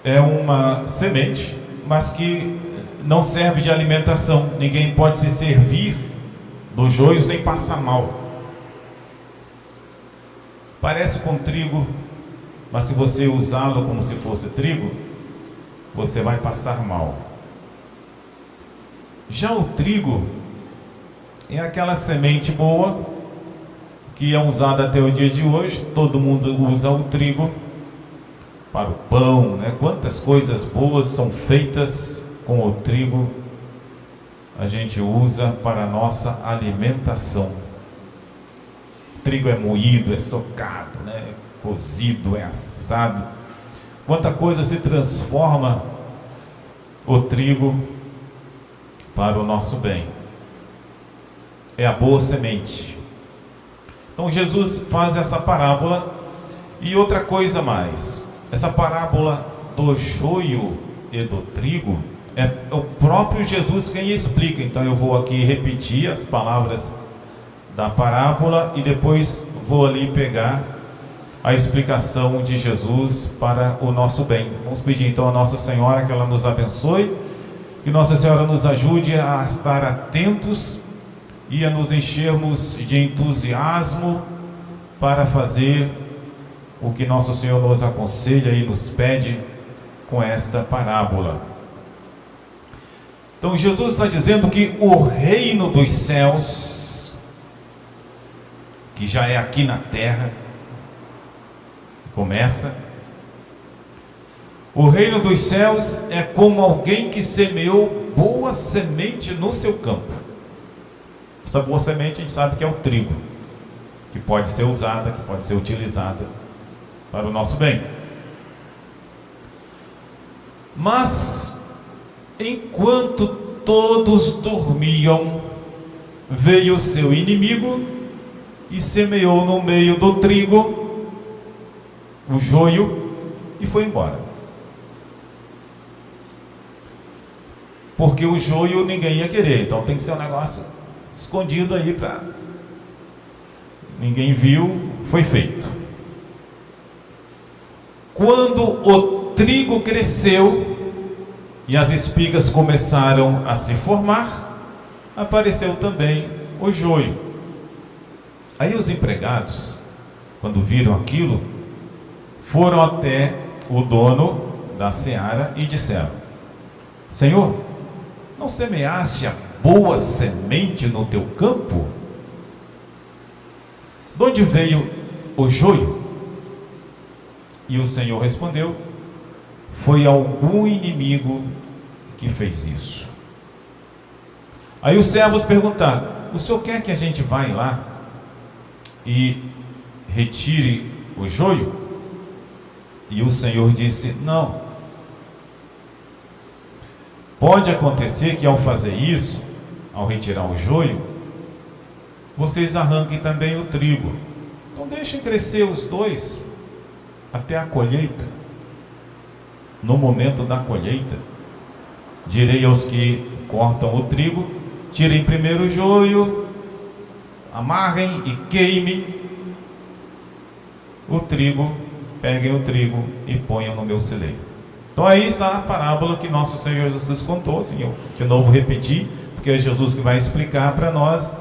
é uma semente, mas que não serve de alimentação. Ninguém pode se servir do joio sem passar mal. Parece com trigo, mas se você usá-lo como se fosse trigo, você vai passar mal. Já o trigo é aquela semente boa que é usada até o dia de hoje. Todo mundo usa o trigo para o pão, né? Quantas coisas boas são feitas com o trigo, a gente usa para a nossa alimentação. O trigo é moído, é socado, né? É cozido, é assado. Quanta coisa se transforma o trigo para o nosso bem. É a boa semente. Então Jesus faz essa parábola. E outra coisa mais, essa parábola do joio e do trigo é o próprio Jesus quem explica. Então eu vou aqui repetir as palavras da parábola e depois vou ali pegar a explicação de Jesus para o nosso bem. Vamos pedir então a Nossa Senhora que ela nos abençoe, que Nossa Senhora nos ajude a estar atentos e a nos enchermos de entusiasmo para fazer o que Nosso Senhor nos aconselha e nos pede com esta parábola. Então Jesus está dizendo que o reino dos céus, que já é aqui na terra, começa. O reino dos céus é como alguém que semeou boa semente no seu campo. Essa boa semente a gente sabe que é o trigo, que pode ser usada, que pode ser utilizada para o nosso bem. Mas enquanto todos dormiam, veio o seu inimigo e semeou no meio do trigo o joio e foi embora. Porque o joio ninguém ia querer, então tem que ser um negócio escondido aí para ninguém viu, foi feito. Quando o trigo cresceu e as espigas começaram a se formar, apareceu também o joio. Aí os empregados, quando viram aquilo, foram até o dono da seara e disseram: Senhor, não semeaste a boa semente no teu campo? De onde veio o joio? E o Senhor respondeu: foi algum inimigo que fez isso. Aí os servos perguntaram: o senhor quer que a gente vá lá e retire o joio? E o Senhor disse: não. Pode acontecer que ao fazer isso, ao retirar o joio, vocês arranquem também o trigo. Então deixem crescer os dois até a colheita. No momento da colheita, direi aos que cortam o trigo: tirem primeiro o joio, amarrem e queimem o trigo, peguem o trigo e ponham no meu celeiro. Então aí está a parábola que nosso Senhor Jesus contou. Assim, eu de novo repetir, porque é Jesus que vai explicar para nós.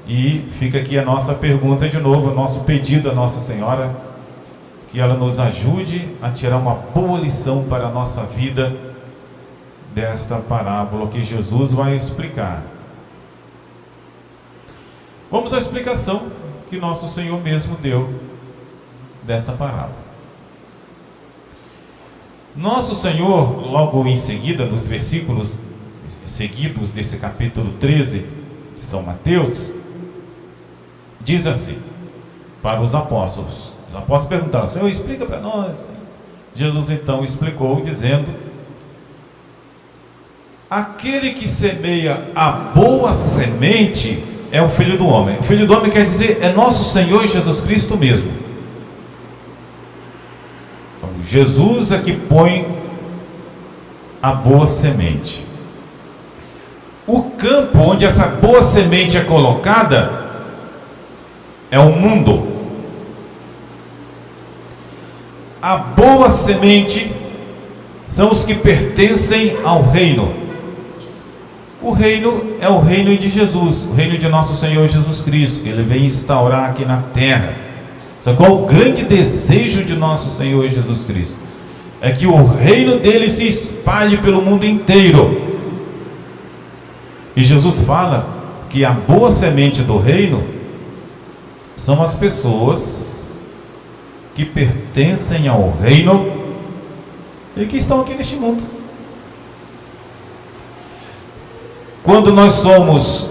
E fica aqui a nossa pergunta de novo, o nosso pedido à Nossa Senhora, que ela nos ajude a tirar uma boa lição para a nossa vida desta parábola que Jesus vai explicar. Vamos à explicação que nosso Senhor mesmo deu dessa parábola. Nosso Senhor, logo em seguida, nos versículos seguidos desse capítulo 13 de São Mateus, diz assim para os apóstolos. Os apóstolos perguntaram: Senhor, explica para nós. Jesus então explicou, dizendo: aquele que semeia a boa semente é o Filho do Homem. O Filho do Homem quer dizer, é nosso Senhor Jesus Cristo mesmo. Então, Jesus é que põe a boa semente. O campo onde essa boa semente é colocada é o mundo. A boa semente são os que pertencem ao reino. O reino é o reino de Jesus, o reino de nosso Senhor Jesus Cristo, que Ele vem instaurar aqui na terra. Sabe qual o grande desejo de nosso Senhor Jesus Cristo? É que o reino dele se espalhe pelo mundo inteiro. E Jesus fala que a boa semente do reino são as pessoas que pertencem ao reino e que estão aqui neste mundo. Quando nós somos,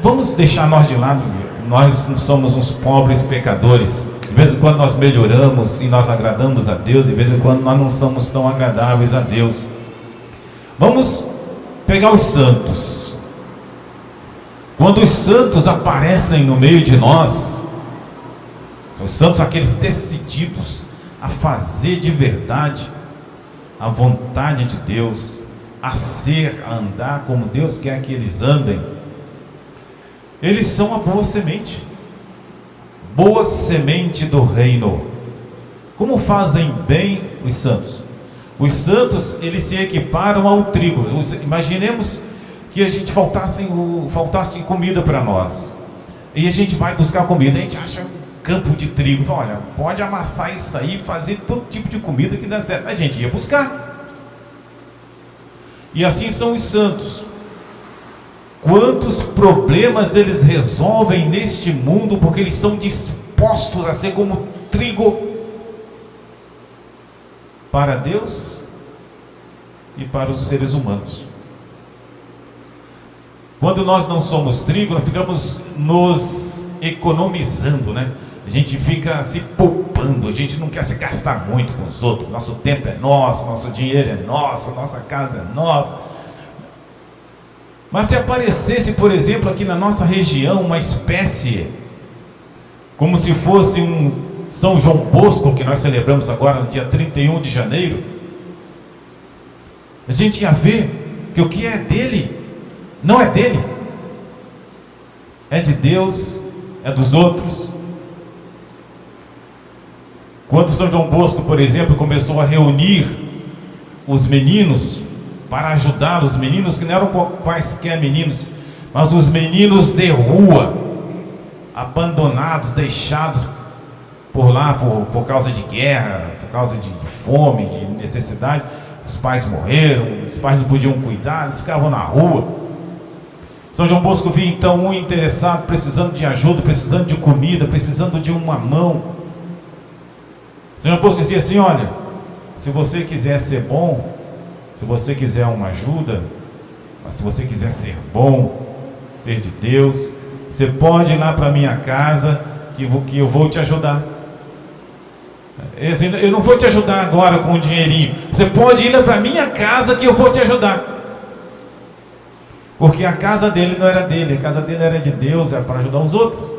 vamos deixar nós de lado, nós somos uns pobres pecadores. De vez em quando nós melhoramos e nós agradamos a Deus, de vez em quando nós não somos tão agradáveis a Deus. Vamos pegar os santos. Quando os santos aparecem no meio de nós, são os santos aqueles decididos a fazer de verdade a vontade de Deus, a ser, a andar como Deus quer que eles andem. Eles são a boa semente. Boa semente do reino. Como fazem bem os santos? Os santos, eles se equiparam ao trigo. Imaginemos que a gente faltasse comida para nós, e a gente vai buscar comida, a gente acha um campo de trigo, olha, pode amassar isso aí, fazer todo tipo de comida que dá certo. A gente ia buscar. E assim são os santos. Quantos problemas eles resolvem neste mundo, porque eles são dispostos a ser como trigo para Deus e para os seres humanos. Quando nós não somos trigo, nós ficamos nos economizando, né? A gente fica se poupando, a gente não quer se gastar muito com os outros. Nosso tempo é nosso, nosso dinheiro é nosso, nossa casa é nossa. Mas se aparecesse, por exemplo, aqui na nossa região, uma espécie, como se fosse um São João Bosco, que nós celebramos agora no dia 31 de janeiro, a gente ia ver que o que é dele, não é dele, é de Deus, é dos outros. Quando São João Bosco, por exemplo, começou a reunir os meninos, para ajudar os meninos, que não eram quaisquer meninos, mas os meninos de rua, abandonados, deixados por lá, por causa de guerra, por causa de fome, de necessidade. Os pais morreram, os pais não podiam cuidar, eles ficavam na rua. São João Bosco via então um interessado, precisando de ajuda, precisando de comida, precisando de uma mão. São João Bosco dizia assim: olha, se você quiser ser bom, se você quiser uma ajuda, mas se você quiser ser bom, ser de Deus, você pode ir lá para a minha casa, que eu vou te ajudar. Eu não vou te ajudar agora com um dinheirinho. Você pode ir lá para a minha casa, que eu vou te ajudar. Porque a casa dele não era dele, a casa dele era de Deus, era para ajudar os outros.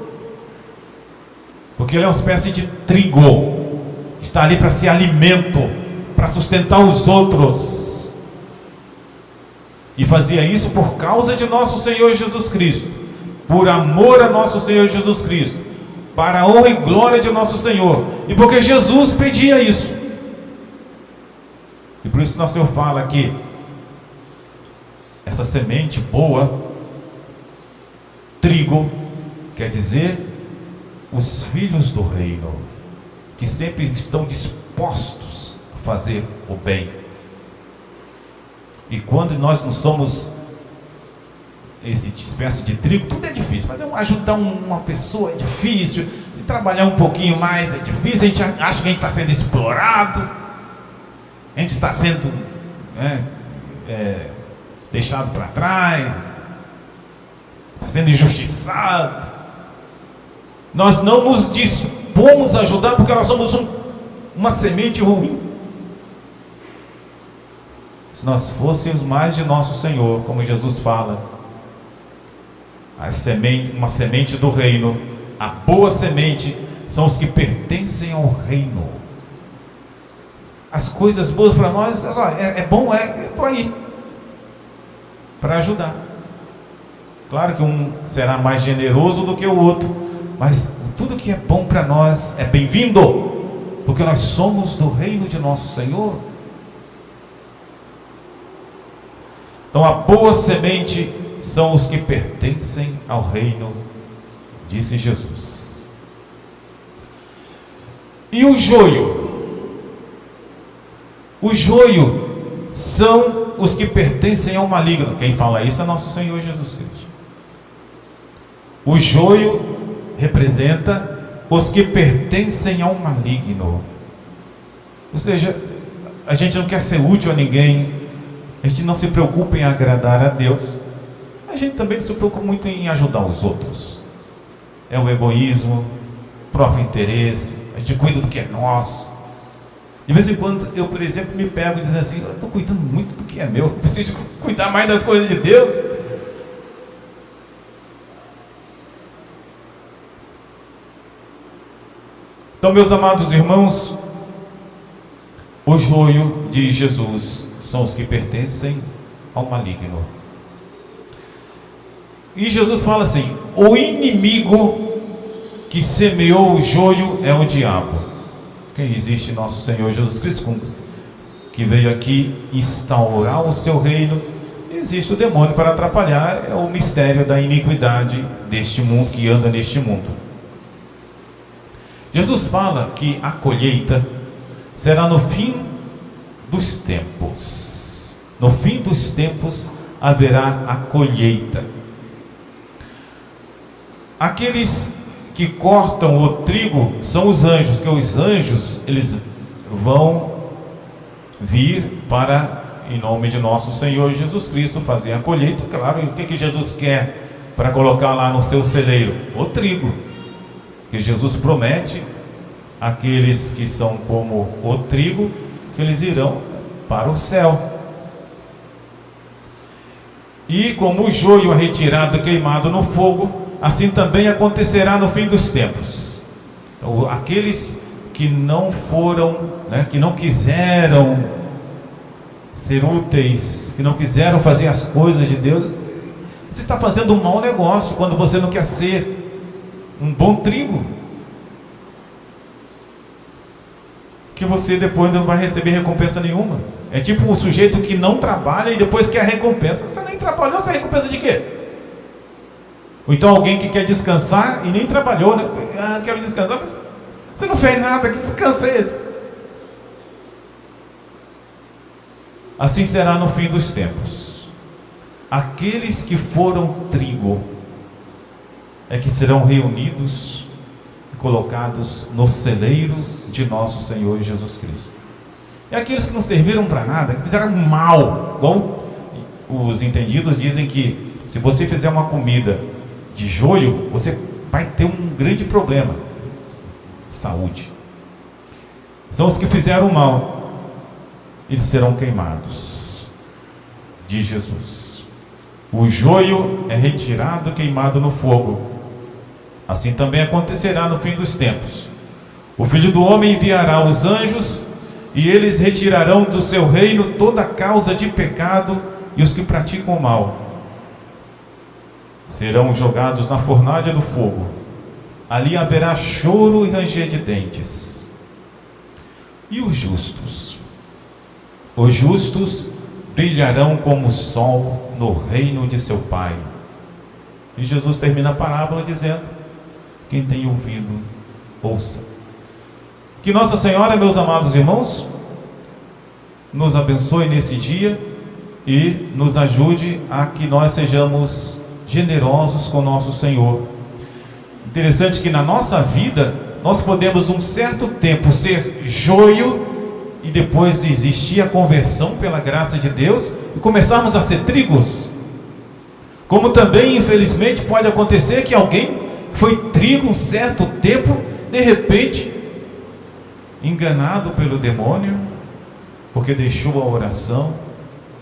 Porque ele é uma espécie de trigo, está ali para ser alimento, para sustentar os outros. E fazia isso por causa de nosso Senhor Jesus Cristo, por amor a nosso Senhor Jesus Cristo, para a honra e glória de nosso Senhor, e porque Jesus pedia isso. E por isso nosso Senhor fala que essa semente boa, trigo, quer dizer os filhos do reino, que sempre estão dispostos a fazer o bem. E quando nós não somos essa espécie de trigo, tudo é difícil. Fazer ajudar uma pessoa é difícil, trabalhar um pouquinho mais é difícil. A gente acha que a gente está sendo explorado, a gente está sendo deixado para trás, está sendo injustiçado. Nós não nos dispomos a ajudar porque nós somos uma semente ruim. Se nós fôssemos mais de nosso Senhor, como Jesus fala, uma semente do reino, a boa semente são os que pertencem ao reino. As coisas boas para nós, é bom, eu estou aí para ajudar. Claro que um será mais generoso do que o outro, mas tudo que é bom para nós é bem-vindo, porque nós somos do reino de nosso Senhor. Então a boa semente são os que pertencem ao reino, disse Jesus. E o joio? O joio são os que pertencem ao maligno. Quem fala isso é nosso Senhor Jesus Cristo. O joio representa os que pertencem ao maligno. Ou seja, a gente não quer ser útil a ninguém, a gente não se preocupa em agradar a Deus, a gente também não se preocupa muito em ajudar os outros. É o egoísmo, próprio interesse, a gente cuida do que é nosso. De vez em quando eu, por exemplo, me pego dizendo assim: eu estou cuidando muito do que é meu, eu preciso cuidar mais das coisas de Deus. Então, meus amados irmãos, o joio de Jesus são os que pertencem ao maligno. E Jesus fala assim: o inimigo que semeou o joio é o diabo. Quem existe nosso Senhor Jesus Cristo, que veio aqui instaurar o seu reino. Existe o demônio para atrapalhar, é o mistério da iniquidade deste mundo, que anda neste mundo. Jesus fala que a colheita será no fim dos tempos. No fim dos tempos haverá a colheita. Aqueles que cortam o trigo são os anjos, que os anjos, eles vão vir para, em nome de nosso Senhor Jesus Cristo, fazer a colheita. Claro, e o que Jesus quer para colocar lá no seu celeiro? O trigo, que Jesus promete àqueles que são como o trigo, que eles irão para o céu. E como o joio é retirado e queimado no fogo, assim também acontecerá no fim dos tempos. Então, aqueles que não foram, que não quiseram ser úteis, que não quiseram fazer as coisas de Deus, você está fazendo um mau negócio quando você não quer ser um bom trigo, que você depois não vai receber recompensa nenhuma. É tipo o sujeito que não trabalha e depois quer a recompensa. Você nem trabalhou, essa recompensa de quê? Ou então alguém que quer descansar e nem trabalhou, né? Quero descansar, mas você não fez nada, que descanso é esse? Assim será no fim dos tempos. Aqueles que foram trigo é que serão reunidos e colocados no celeiro de nosso Senhor Jesus Cristo. E aqueles que não serviram para nada, que fizeram mal, igual os entendidos dizem que se você fizer uma comida de joio, você vai ter um grande problema de saúde. São os que fizeram mal, eles serão queimados, diz Jesus. O joio é retirado e queimado no fogo. Assim também acontecerá no fim dos tempos. O Filho do Homem enviará os anjos, e eles retirarão do seu reino toda causa de pecado, e os que praticam o mal serão jogados na fornalha do fogo. Ali haverá choro e ranger de dentes. E os justos? Os justos brilharão como o sol no reino de seu Pai. E Jesus termina a parábola dizendo: quem tem ouvido, ouça. Que Nossa Senhora, meus amados irmãos, nos abençoe nesse dia e nos ajude a que nós sejamos generosos com nosso Senhor. Interessante que na nossa vida nós podemos um certo tempo ser joio e depois existir a conversão pela graça de Deus e começarmos a ser trigos. Como também, infelizmente, pode acontecer que alguém foi trigo um certo tempo, de repente, enganado pelo demônio, porque deixou a oração,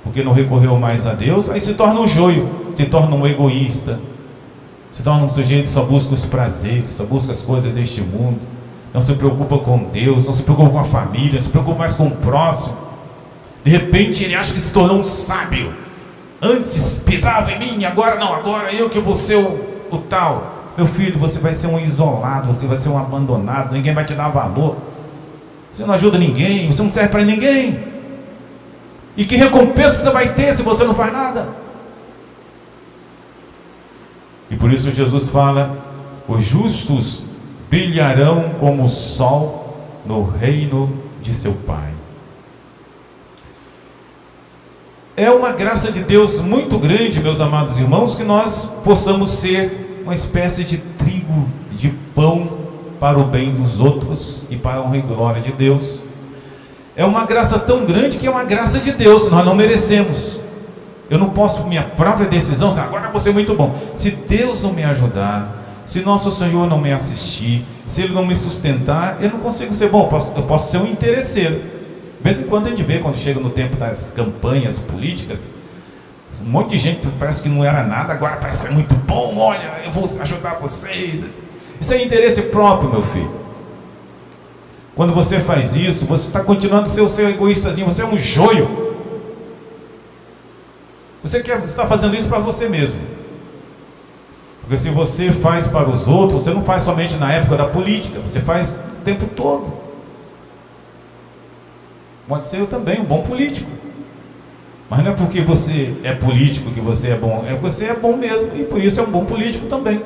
porque não recorreu mais a Deus, aí se torna um joio, se torna um egoísta, se torna um sujeito que só busca os prazeres, só busca as coisas deste mundo, não se preocupa com Deus, não se preocupa com a família, não se preocupa mais com o próximo. De repente ele acha que se tornou um sábio. Antes pisava em mim, agora não, agora eu que vou ser o tal. Meu filho, você vai ser um isolado, você vai ser um abandonado, ninguém vai te dar valor, você não ajuda ninguém, você não serve para ninguém. E que recompensa você vai ter se você não faz nada? E por isso Jesus fala: os justos brilharão como o sol no reino de seu Pai. É uma graça de Deus muito grande, meus amados irmãos, que nós possamos ser uma espécie de trigo, de pão para o bem dos outros e para a honra e glória de Deus. É uma graça tão grande que é uma graça de Deus, nós não merecemos. Eu não posso, minha própria decisão, agora eu vou ser muito bom. Se Deus não me ajudar, se nosso Senhor não me assistir, se Ele não me sustentar, eu não consigo ser bom. Eu posso ser um interesseiro. De vez em quando a gente vê, quando chega no tempo das campanhas políticas, um monte de gente que parece que não era nada, agora parece ser muito bom, olha, eu vou ajudar vocês. Isso é interesse próprio, meu filho. Quando você faz isso, você está continuando a ser o seu egoístazinho, você é um joio. Você está fazendo isso para você mesmo. Porque se você faz para os outros, você não faz somente na época da política, você faz o tempo todo. Pode ser eu também, um bom político. Mas não é porque você é político que você é bom, é porque você é bom mesmo, e por isso é um bom político também.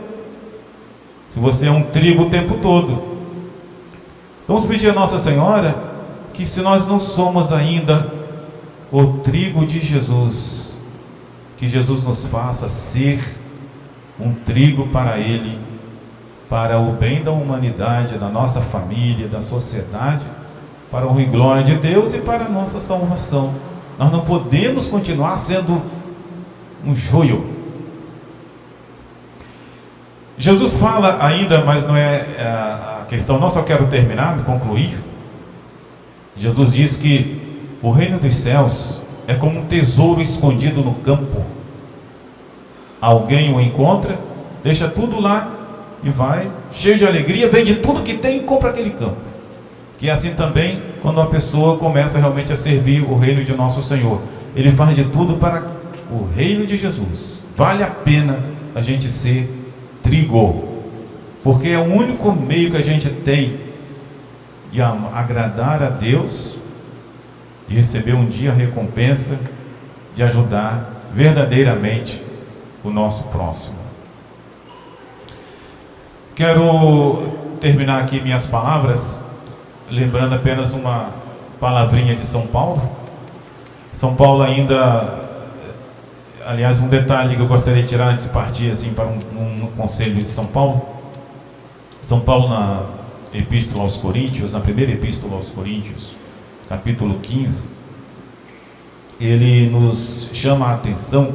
Se você é um trigo o tempo todo. Vamos pedir a Nossa Senhora que, se nós não somos ainda o trigo de Jesus, que Jesus nos faça ser um trigo para Ele, para o bem da humanidade, da nossa família, da sociedade, para a honra e glória de Deus e para a nossa salvação. Nós não podemos continuar sendo um joio. Jesus fala ainda, mas não é a questão, não, só quero terminar, concluir. Jesus diz que o reino dos céus é como um tesouro escondido no campo. Alguém o encontra, deixa tudo lá e vai, cheio de alegria, vende tudo que tem e compra aquele campo. Que é assim também quando uma pessoa começa realmente a servir o reino de nosso Senhor. Ele faz de tudo para o reino de Jesus. Vale a pena a gente ser trigo, porque é o único meio que a gente tem de agradar a Deus, de receber um dia a recompensa, de ajudar verdadeiramente o nosso próximo. Quero terminar aqui minhas palavras lembrando apenas uma palavrinha de São Paulo. São Paulo ainda, aliás, um detalhe que eu gostaria de tirar antes de partir assim, para um conselho de São Paulo. São Paulo, na Epístola aos Coríntios, na primeira Epístola aos Coríntios, capítulo 15, ele nos chama a atenção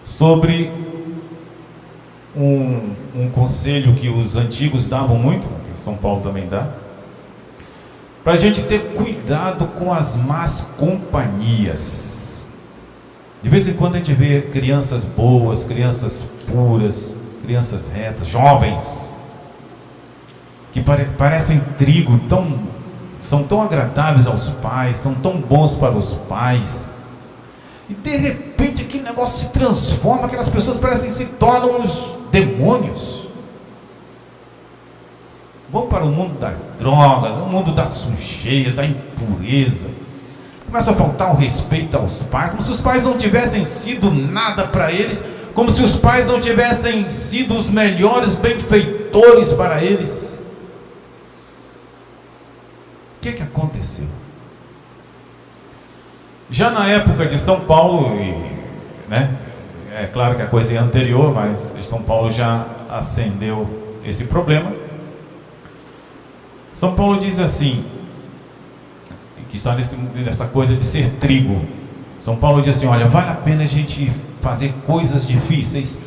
sobre um conselho que os antigos davam muito, que São Paulo também dá, para a gente ter cuidado com as más companhias. De vez em quando a gente vê crianças boas, crianças puras, crianças retas, jovens, que parecem trigo, são tão agradáveis aos pais, são tão bons para os pais, e de repente aquele negócio se transforma, aquelas pessoas parecem que se tornam uns demônios. Vão para o mundo das drogas, o mundo da sujeira, da impureza. Começa a faltar o respeito aos pais, como se os pais não tivessem sido nada para eles, como se os pais não tivessem sido os melhores benfeitores para eles. O que aconteceu? Já na época de São Paulo, é claro que a coisa é anterior, mas São Paulo já acendeu esse problema. São Paulo diz assim, que está nessa coisa de ser trigo. São Paulo diz assim: olha, vale a pena a gente fazer coisas difíceis,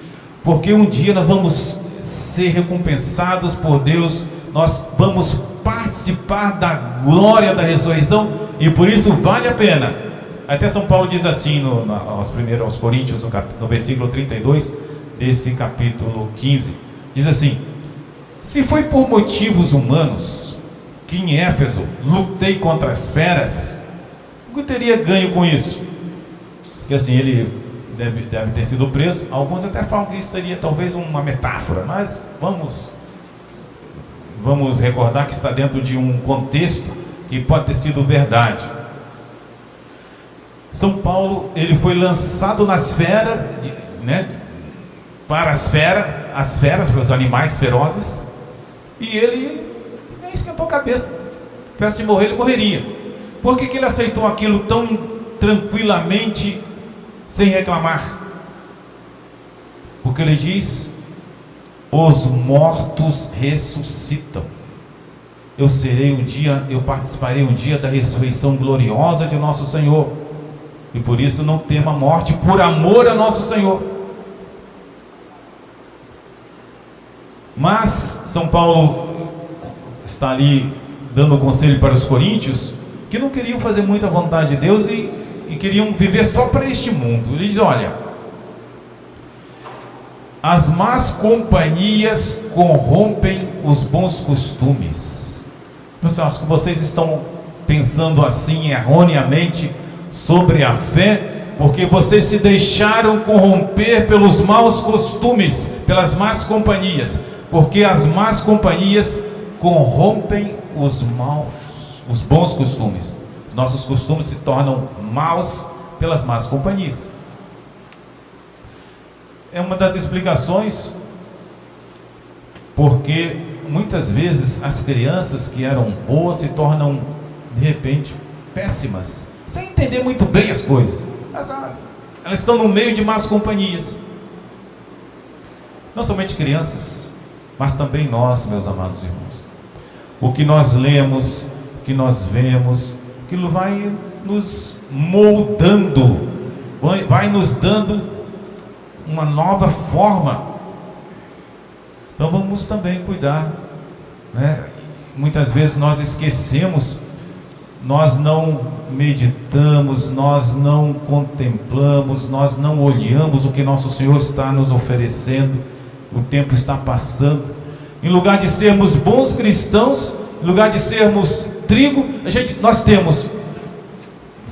porque um dia nós vamos ser recompensados por Deus, nós vamos participar da glória da ressurreição, e por isso vale a pena. Até São Paulo diz assim aos Coríntios, no versículo 32 desse capítulo 15, diz assim: se foi por motivos humanos que em Éfeso lutei contra as feras, o que eu teria ganho com isso? Porque assim, ele deve ter sido preso. Alguns até falam que isso seria talvez uma metáfora, mas vamos recordar que está dentro de um contexto que pode ter sido verdade. São Paulo, ele foi lançado nas feras, né, para as feras, para os animais ferozes, e ele nem esquentou a cabeça. Se tivesse de morrer, ele morreria. Por que ele aceitou aquilo tão tranquilamente, sem reclamar? Porque ele diz: os mortos ressuscitam. Eu participarei um dia da ressurreição gloriosa de nosso Senhor. E por isso não tema a morte, por amor a nosso Senhor. Mas São Paulo está ali dando conselho para os coríntios, que não queriam fazer muita vontade de Deus e queriam viver só para este mundo. Ele diz: olha, as más companhias corrompem os bons costumes. Eu acho que vocês estão pensando assim erroneamente sobre a fé, porque vocês se deixaram corromper pelos maus costumes, pelas más companhias, porque as más companhias corrompem os bons costumes. Os nossos costumes se tornam maus pelas más companhias. É uma das explicações porque muitas vezes as crianças que eram boas se tornam de repente péssimas, sem entender muito bem as coisas. Elas estão no meio de más companhias. Não somente crianças, mas também nós, meus amados irmãos. O que nós lemos, o que nós vemos, aquilo vai nos moldando, vai nos dando uma nova forma. Então vamos também cuidar, né? Muitas vezes nós esquecemos, nós não meditamos, nós não contemplamos, nós não olhamos o que nosso Senhor está nos oferecendo. O tempo está passando. Em lugar de sermos bons cristãos, em lugar de sermos trigo, nós temos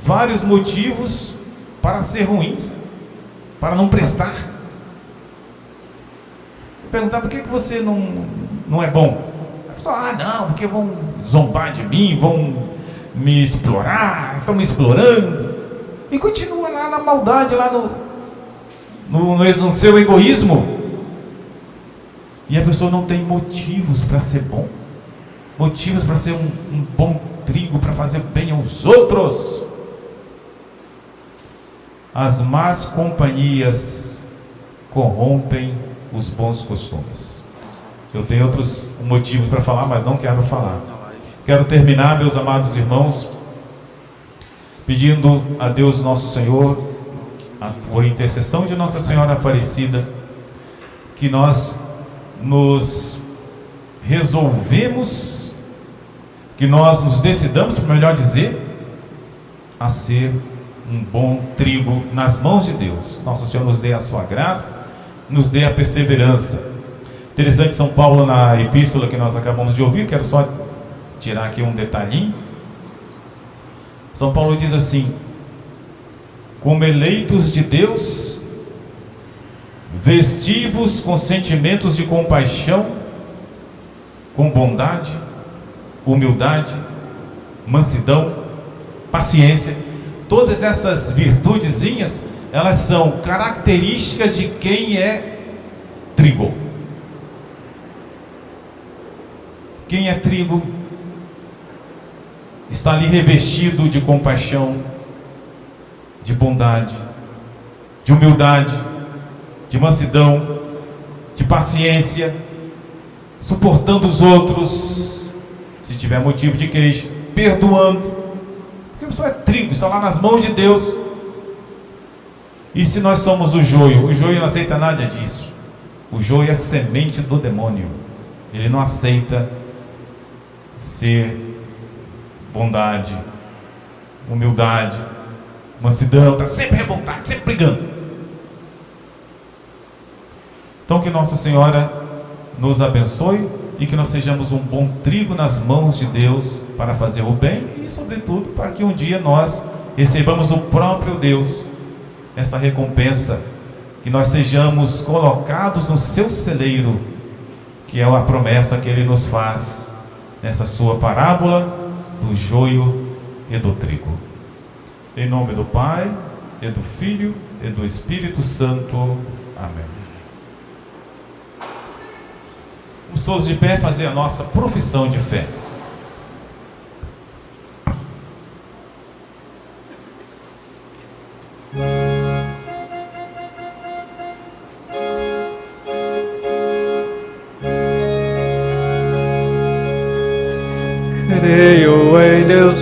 vários motivos para ser ruins, para não prestar. Perguntar: por que você não é bom? A pessoa: não, porque vão zombar de mim, vão me explorar, estão me explorando. E continua lá na maldade, lá no seu egoísmo. E a pessoa não tem motivos para ser bom, motivos para ser um bom trigo, para fazer bem aos outros. As más companhias corrompem os bons costumes. Eu tenho outros motivos para falar, mas não quero falar. Quero terminar, meus amados irmãos, pedindo a Deus nosso Senhor, por intercessão de Nossa Senhora Aparecida, que nós nos resolvemos, que nós nos decidamos, melhor dizer, a ser um bom trigo nas mãos de Deus. Nosso Senhor nos dê a sua graça, nos dê a perseverança. Interessante, São Paulo, na epístola que nós acabamos de ouvir, quero só tirar aqui um detalhinho. São Paulo diz assim: como eleitos de Deus, vestivos com sentimentos de compaixão, com bondade, humildade, mansidão, paciência. Todas essas virtudezinhas, elas são características de quem é trigo. Quem é trigo está ali revestido de compaixão, de bondade, de humildade, de mansidão, de paciência, suportando os outros, se tiver motivo de queixa, perdoando, porque a pessoa é trigo, está lá nas mãos de Deus. E se nós somos o joio não aceita nada disso. O joio é semente do demônio, ele não aceita ser bondade, humildade, mansidão, está sempre revoltado, sempre brigando. Então que Nossa Senhora nos abençoe e que nós sejamos um bom trigo nas mãos de Deus para fazer o bem e, sobretudo, para que um dia nós recebamos o próprio Deus, essa recompensa, que nós sejamos colocados no seu celeiro, que é a promessa que Ele nos faz nessa sua parábola do joio e do trigo. Em nome do Pai, e do Filho, e do Espírito Santo. Amém. Vamos todos de pé fazer a nossa profissão de fé. Creio em Deus